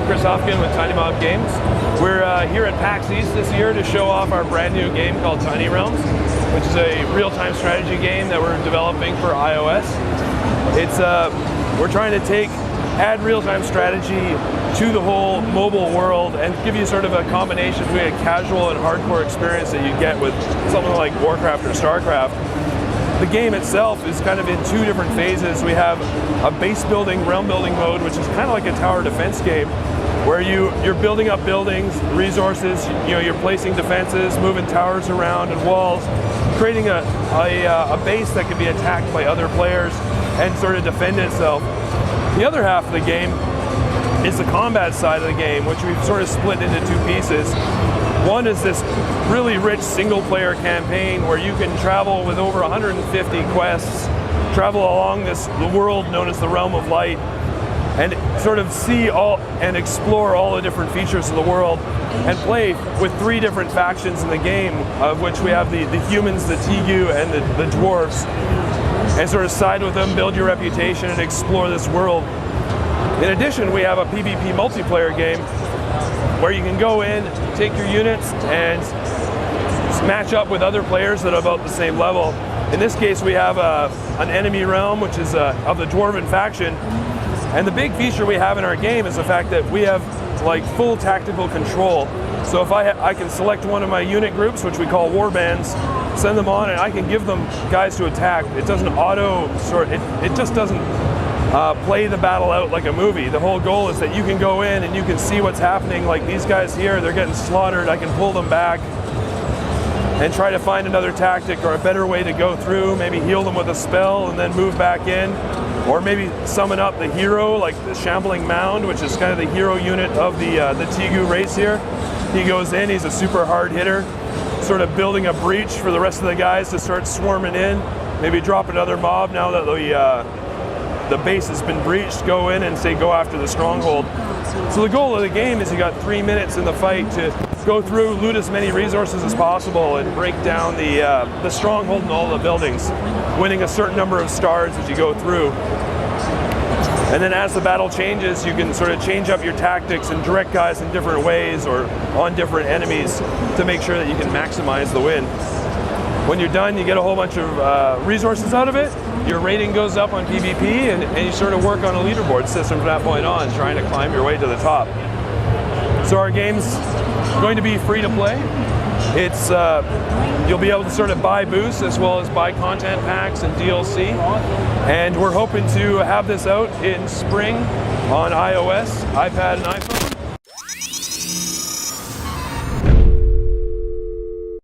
Chris Hofkin with Tiny Mob Games. We're here at PAX East this year to show off our brand new game called Tiny Realms, which is a real-time strategy game that we're developing for iOS. We're trying to add real-time strategy to the whole mobile world and give you sort of a combination between a casual and hardcore experience that you get with something like Warcraft or Starcraft. The game itself is kind of in two different phases. We have a base building, realm building mode, which is kind of like a tower defense game, where you're building up buildings, resources, you're placing defenses, moving towers around and walls, creating a base that can be attacked by other players and sort of defend itself. The other half of the game is the combat side of the game, which we've sort of split into two pieces. One is this really rich single-player campaign where you can travel with over 150 quests, travel along the world known as the Realm of Light, and sort of see and explore all the different features of the world, and play with 3 different factions in the game, of which we have the humans, the Tegu, and the dwarves, and sort of side with them, build your reputation, and explore this world. In addition, we have a PvP multiplayer game where you can go in, take your units, and match up with other players that are about the same level. In this case, we have an enemy realm, which is of the Dwarven faction. And the big feature we have in our game is the fact that we have like full tactical control. So if I can select one of my unit groups, which we call warbands, send them on, and I can give them guys to attack. It doesn't it just doesn't play the battle out like a movie. The whole goal is that you can go in and you can see what's happening. Like these guys here, they're getting slaughtered. I can pull them back and try to find another tactic or a better way to go through, maybe heal them with a spell and then move back in, or maybe summon up the hero, like the Shambling Mound, which is kind of the hero unit of the Tegu race here. He goes in, he's a super hard hitter, sort of building a breach for the rest of the guys to start swarming in, maybe drop another mob now that the base has been breached, go in and go after the stronghold. So the goal of the game is you got 3 minutes in the fight to go through, loot as many resources as possible, and break down the stronghold and all the buildings, winning a certain number of stars as you go through. And then as the battle changes, you can sort of change up your tactics and direct guys in different ways or on different enemies to make sure that you can maximize the win. When you're done, you get a whole bunch of resources out of it. Your rating goes up on PvP, and you sort of work on a leaderboard system from that point on, trying to climb your way to the top. So our game's going to be free to play. You'll be able to sort of buy boosts as well as buy content packs and DLC. And we're hoping to have this out in spring on iOS, iPad, and iPhone.